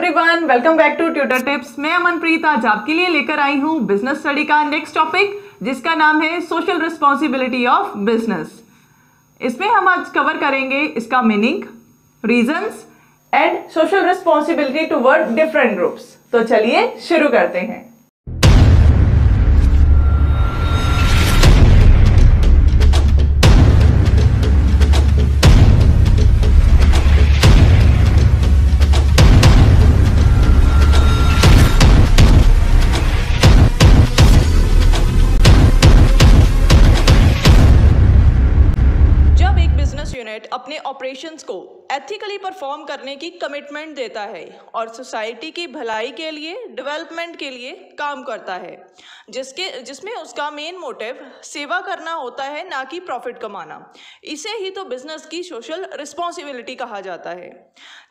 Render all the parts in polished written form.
Everyone, welcome back to tutor tips. मैं अमनप्रीत आज आपके लिए लेकर आई हूँ बिजनेस स्टडी का नेक्स्ट टॉपिक, जिसका नाम है सोशल रिस्पॉन्सिबिलिटी ऑफ बिजनेस। इसमें हम आज कवर करेंगे इसका meaning, reasons and social responsibility toward different groups. तो चलिए शुरू करते हैं। अपने ऑपरेशंस को एथिकली परफॉर्म करने की कमिटमेंट देता है और सोसाइटी की भलाई के लिए, डेवलपमेंट के लिए काम करता है, जिसमें उसका मेन मोटिव सेवा करना होता है, ना कि प्रॉफिट कमाना। इसे ही तो बिजनेस की सोशल रिस्पॉन्सिबिलिटी कहा जाता है।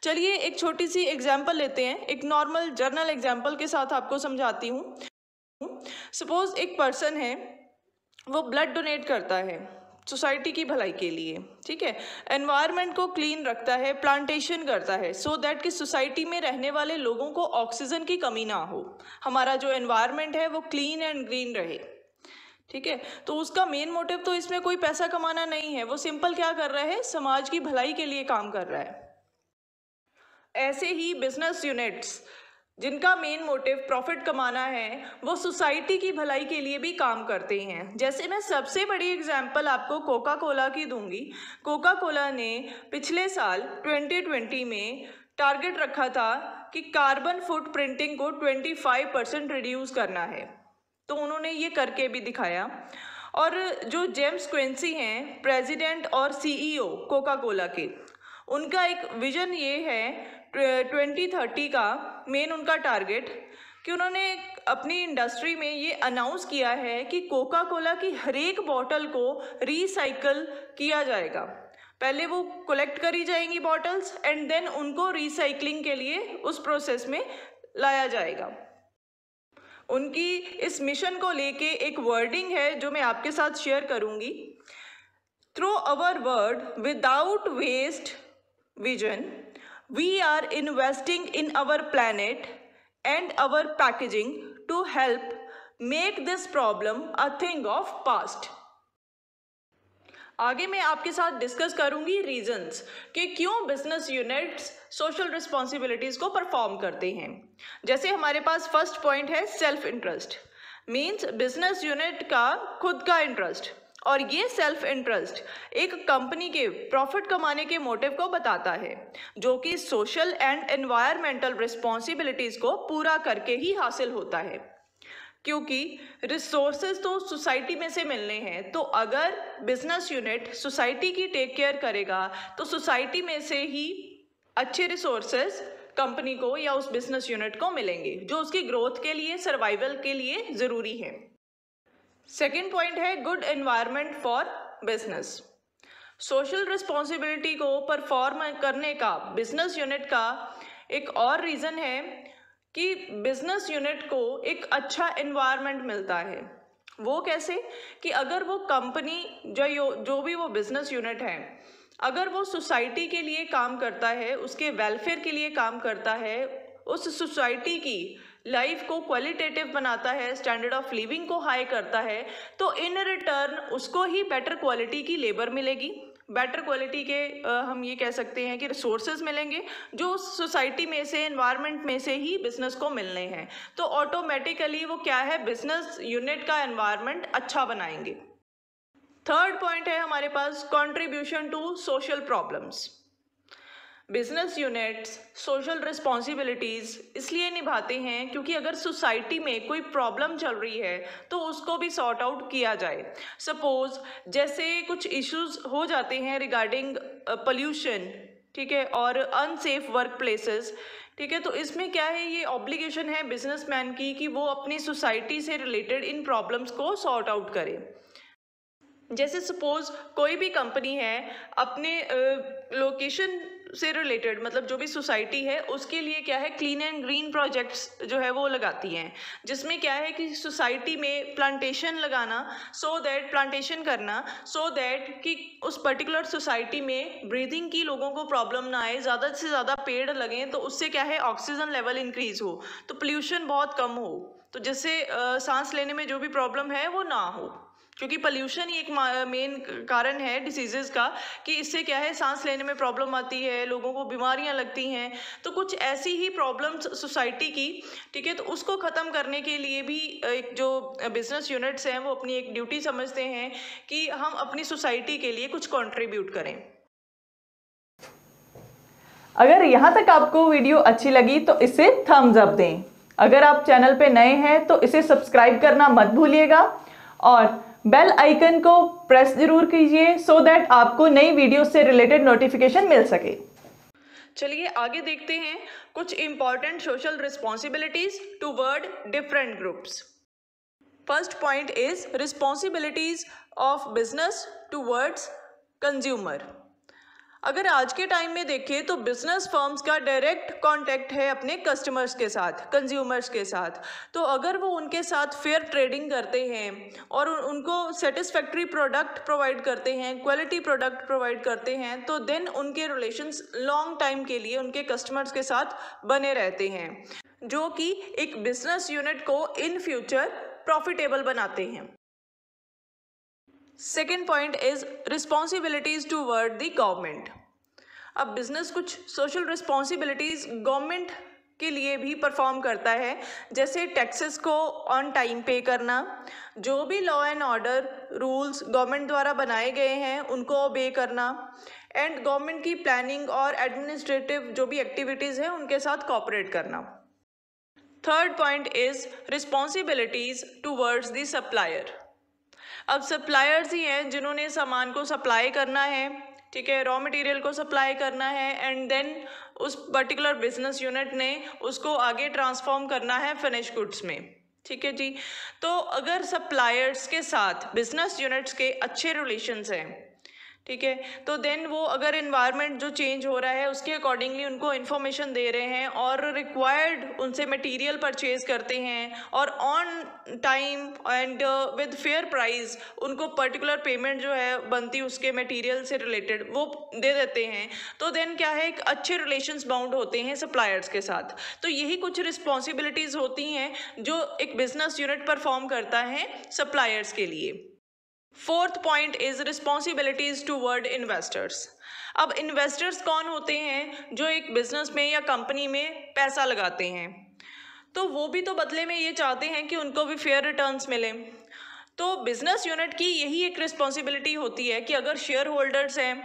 चलिए एक छोटी सी एग्जांपल लेते हैं, एक नॉर्मल जर्नल एग्जांपल के साथ आपको समझाती हूँ। सपोज एक पर्सन है, वो ब्लड डोनेट करता है सोसाइटी की भलाई के लिए, ठीक है। एनवायरनमेंट को क्लीन रखता है, प्लांटेशन करता है, सो दैट कि सोसाइटी में रहने वाले लोगों को ऑक्सीजन की कमी ना हो, हमारा जो एनवायरनमेंट है वो क्लीन एंड ग्रीन रहे, ठीक है। तो उसका मेन मोटिव तो इसमें कोई पैसा कमाना नहीं है, वो सिंपल क्या कर रहा है, समाज की भलाई के लिए काम कर रहा है। ऐसे ही बिजनेस यूनिट्स जिनका मेन मोटिव प्रॉफिट कमाना है, वो सोसाइटी की भलाई के लिए भी काम करते हैं। जैसे मैं सबसे बड़ी एग्जांपल आपको कोका कोला की दूंगी। कोका कोला ने पिछले साल 2020 में टारगेट रखा था कि कार्बन फुटप्रिंटिंग को 25% रिड्यूस करना है, तो उन्होंने ये करके भी दिखाया। और जो जेम्स क्विंसी हैं, प्रेसिडेंट और CEO कोका कोला के, उनका एक विजन ये है 2030 का मेन उनका टारगेट, कि उन्होंने अपनी इंडस्ट्री में ये अनाउंस किया है कि कोका कोला की हर एक बॉटल को रिसाइकल किया जाएगा। पहले वो कलेक्ट करी जाएंगी बॉटल्स एंड देन उनको रिसाइकलिंग के लिए उस प्रोसेस में लाया जाएगा। उनकी इस मिशन को लेके एक वर्डिंग है जो मैं आपके साथ शेयर करूंगी। Through our world without waste vision, we are investing in our planet and our packaging to help make this problem a thing of past. आगे मैं आपके साथ डिस्कस करूंगी रीजंस कि क्यों बिजनेस यूनिट्स सोशल रिस्पॉन्सिबिलिटीज को perform करते हैं। जैसे हमारे पास फर्स्ट पॉइंट है self interest, means business unit का खुद का इंटरेस्ट, और ये सेल्फ इंटरेस्ट एक कंपनी के प्रॉफिट कमाने के मोटिव को बताता है, जो कि सोशल एंड एनवायरमेंटल रिस्पॉन्सिबिलिटीज को पूरा करके ही हासिल होता है। क्योंकि रिसोर्सेज तो सोसाइटी में से मिलने हैं, तो अगर बिजनेस यूनिट सोसाइटी की टेक केयर करेगा तो सोसाइटी में से ही अच्छे रिसोर्सेज कंपनी को या उस बिजनेस यूनिट को मिलेंगे, जो उसकी ग्रोथ के लिए, सर्वाइवल के लिए जरूरी है। सेकेंड पॉइंट है good environment for business. Social responsibility को परफॉर्म करने का बिजनेस यूनिट का एक और रीज़न है कि बिजनेस यूनिट को एक अच्छा एनवायरनमेंट मिलता है। वो कैसे कि अगर वो कंपनी जो भी वो बिजनेस यूनिट है, अगर वो सोसाइटी के लिए काम करता है, उसके वेलफेयर के लिए काम करता है, उस सोसाइटी की लाइफ को क्वालिटेटिव बनाता है, स्टैंडर्ड ऑफ लिविंग को हाई करता है, तो इन रिटर्न उसको ही बेटर क्वालिटी की लेबर मिलेगी, बेटर क्वालिटी के हम ये कह सकते हैं कि रिसोर्सेज मिलेंगे, जो सोसाइटी में से, एनवायरनमेंट में से ही बिजनेस को मिलने हैं। तो ऑटोमेटिकली वो क्या है, बिजनेस यूनिट का एनवायरनमेंट अच्छा बनाएंगे। थर्ड पॉइंट है हमारे पास contribution to social problems. Business units social responsibilities इसलिए निभाते हैं क्योंकि अगर सोसाइटी में कोई प्रॉब्लम चल रही है तो उसको भी सॉर्ट आउट किया जाए। सपोज जैसे कुछ इश्यूज हो जाते हैं रिगार्डिंग पोल्यूशन, ठीक है, और अनसेफ वर्क प्लेसेस, ठीक है, तो इसमें क्या है, ये ऑब्लिगेशन है बिजनेसमैन की कि वो अपनी सोसाइटी से रिलेटेड इन प्रॉब्लम्स को सॉर्ट आउट करे। जैसे सपोज कोई भी कंपनी है, अपने लोकेशन से रिलेटेड, मतलब जो भी सोसाइटी है उसके लिए क्या है, क्लीन एंड ग्रीन प्रोजेक्ट्स जो है वो लगाती हैं, जिसमें क्या है कि सोसाइटी में प्लांटेशन लगाना, प्लांटेशन करना सो दैट कि उस पर्टिकुलर सोसाइटी में ब्रीदिंग की लोगों को प्रॉब्लम ना आए, ज़्यादा से ज़्यादा पेड़ लगें तो उससे क्या है ऑक्सीजन लेवल इंक्रीज हो, तो पोल्यूशन बहुत कम हो, तो जिससे सांस लेने में जो भी प्रॉब्लम है वो ना हो, क्योंकि पोल्यूशन ही एक मेन कारण है डिसीजेस का, कि इससे क्या है सांस लेने में प्रॉब्लम आती है, लोगों को बीमारियां लगती हैं। तो कुछ ऐसी ही प्रॉब्लम्स सोसाइटी की, ठीक है, तो उसको ख़त्म करने के लिए भी एक जो बिजनेस यूनिट्स हैं वो अपनी एक ड्यूटी समझते हैं कि हम अपनी सोसाइटी के लिए कुछ कंट्रीब्यूट करें। अगर यहाँ तक आपको वीडियो अच्छी लगी तो इसे थम्स अप दें। अगर आप चैनल पे नए हैं तो इसे सब्सक्राइब करना मत भूलिएगा और बेल आइकन को प्रेस जरूर कीजिए सो दैट आपको नई वीडियो से रिलेटेड नोटिफिकेशन मिल सके। चलिए आगे देखते हैं कुछ important social responsibilities toward different groups. First point is responsibilities of business towards consumer. अगर आज के टाइम में देखें तो बिजनेस फर्म्स का डायरेक्ट कांटेक्ट है अपने कस्टमर्स के साथ, कंज्यूमर्स के साथ। तो अगर वो उनके साथ फेयर ट्रेडिंग करते हैं और उनको सेटिस्फैक्ट्री प्रोडक्ट प्रोवाइड करते हैं, क्वालिटी प्रोडक्ट प्रोवाइड करते हैं, तो देन उनके रिलेशंस लॉन्ग टाइम के लिए उनके कस्टमर्स के साथ बने रहते हैं, जो कि एक बिजनेस यूनिट को इन फ्यूचर प्रॉफिटेबल बनाते हैं। Second point is responsibilities toward the government. अब बिजनेस कुछ सोशल रिस्पॉन्सिबिलिटीज गवर्नमेंट के लिए भी परफॉर्म करता है, जैसे टैक्सेस को ऑन टाइम पे करना, जो भी law and order rules government द्वारा बनाए गए हैं उनको ओबे करना, एंड गवर्नमेंट की प्लानिंग और एडमिनिस्ट्रेटिव जो भी एक्टिविटीज़ हैं उनके साथ कोऑपरेट करना। Third point is responsibilities towards the supplier. अब सप्लायर्स ही हैं जिन्होंने सामान को सप्लाई करना है, ठीक है, रॉ मटेरियल को सप्लाई करना है, एंड देन उस पर्टिकुलर बिजनेस यूनिट ने उसको आगे ट्रांसफॉर्म करना है फिनिश गुड्स में, ठीक है जी। तो अगर सप्लायर्स के साथ बिजनेस यूनिट्स के अच्छे रिलेशंस हैं, ठीक है, तो देन वो अगर इन्वायरमेंट जो चेंज हो रहा है उसके अकॉर्डिंगली उनको इन्फॉर्मेशन दे रहे हैं और रिक्वायर्ड उनसे मटेरियल परचेज करते हैं और on time and with fair price उनको पर्टिकुलर पेमेंट जो है बनती उसके मटेरियल से रिलेटेड वो दे देते हैं, तो देन क्या है एक अच्छे रिलेशंस बाउंड होते हैं सप्लायर्स के साथ। तो यही कुछ रिस्पॉन्सिबिलिटीज़ होती हैं जो एक बिजनेस यूनिट परफॉर्म करता है सप्लायर्स के लिए। Fourth point is responsibilities toward investors. अब इन्वेस्टर्स कौन होते हैं? जो एक बिजनेस में या कंपनी में पैसा लगाते हैं, तो वो भी तो बदले में ये चाहते हैं कि उनको भी फेयर रिटर्न्स मिले। तो बिजनेस यूनिट की यही एक रिस्पॉन्सिबिलिटी होती है कि अगर शेयर होल्डर्स हैं,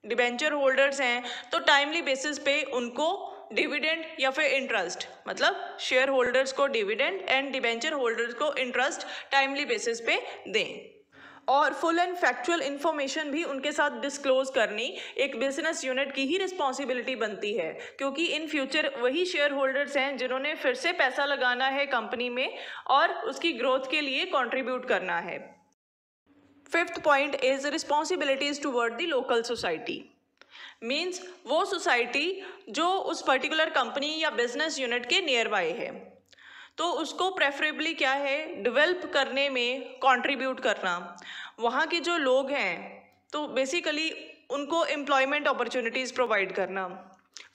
डिबेंचर होल्डर्स हैं, तो टाइमली बेसिस पे उनको डिविडेंड या फिर इंटरेस्ट, मतलब शेयर होल्डर्स को डिविडेंड एंड डिबेंचर होल्डर्स को इंटरेस्ट टाइमली बेसिस पे दें, और फुल एंड फैक्चुअल इन्फॉर्मेशन भी उनके साथ डिस्क्लोज करनी एक बिजनेस यूनिट की ही रिस्पॉन्सिबिलिटी बनती है, क्योंकि इन फ्यूचर वही शेयर होल्डर्स हैं जिन्होंने फिर से पैसा लगाना है कंपनी में और उसकी ग्रोथ के लिए कंट्रीब्यूट करना है। Fifth point is responsibilities toward the local society. Means वो सोसाइटी जो उस पर्टिकुलर कंपनी या बिजनेस यूनिट के नियर बाय है, तो उसको प्रेफरेबली क्या है डेवलप करने में कंट्रीब्यूट करना। वहाँ के जो लोग हैं तो बेसिकली उनको एम्प्लॉयमेंट अपॉर्चुनिटीज़ प्रोवाइड करना,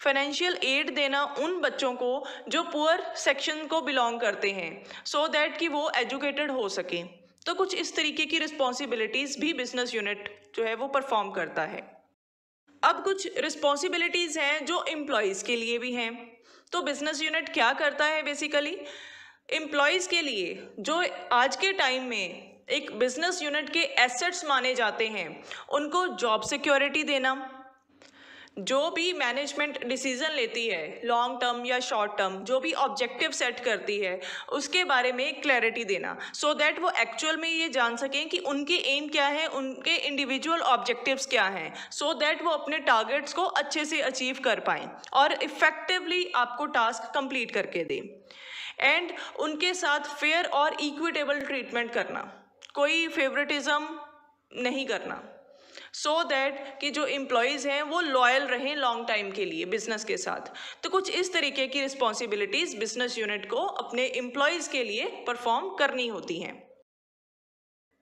फाइनेंशियल एड देना उन बच्चों को जो पुअर सेक्शन को बिलोंग करते हैं, सो दैट कि वो एजुकेटेड हो सकें। तो कुछ इस तरीके की रिस्पॉन्सिबिलिटीज़ भी बिजनेस यूनिट जो है वो परफॉर्म करता है। अब कुछ रिस्पॉन्सिबिलिटीज़ हैं जो एम्प्लॉयज़ के लिए भी हैं। तो बिजनेस यूनिट क्या करता है बेसिकली एम्प्लॉयज़ के लिए, जो आज के टाइम में एक बिजनेस यूनिट के एसेट्स माने जाते हैं, उनको जॉब सिक्योरिटी देना, जो भी मैनेजमेंट डिसीजन लेती है लॉन्ग टर्म या शॉर्ट टर्म, जो भी ऑब्जेक्टिव सेट करती है उसके बारे में क्लैरिटी देना, सो दैट वो एक्चुअल में ये जान सकें कि उनके एम क्या है, उनके इंडिविजुअल ऑब्जेक्टिव्स क्या हैं, सो दैट वो अपने टारगेट्स को अच्छे से अचीव कर पाएँ और इफ़ेक्टिवली आपको टास्क कंप्लीट करके दें। एंड उनके साथ फेयर और इक्विटेबल ट्रीटमेंट करना, कोई फेवरेटिज्म नहीं करना। सो दैट कि जो एम्प्लॉयज़ हैं वो लॉयल रहें लॉन्ग टाइम के लिए बिजनेस के साथ। तो कुछ इस तरीके की रिस्पॉन्सिबिलिटीज़ बिजनेस यूनिट को अपने एम्प्लॉयज़ के लिए परफॉर्म करनी होती हैं।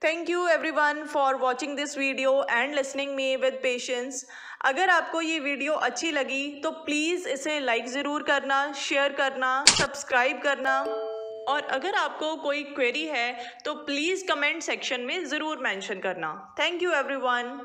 Thank you everyone for watching this video and listening me with patience. अगर आपको ये वीडियो अच्छी लगी तो प्लीज़ इसे लाइक ज़रूर करना, शेयर करना, सब्सक्राइब करना, और अगर आपको कोई क्वेरी है तो प्लीज़ कमेंट सेक्शन में ज़रूर मेंशन करना। Thank you everyone.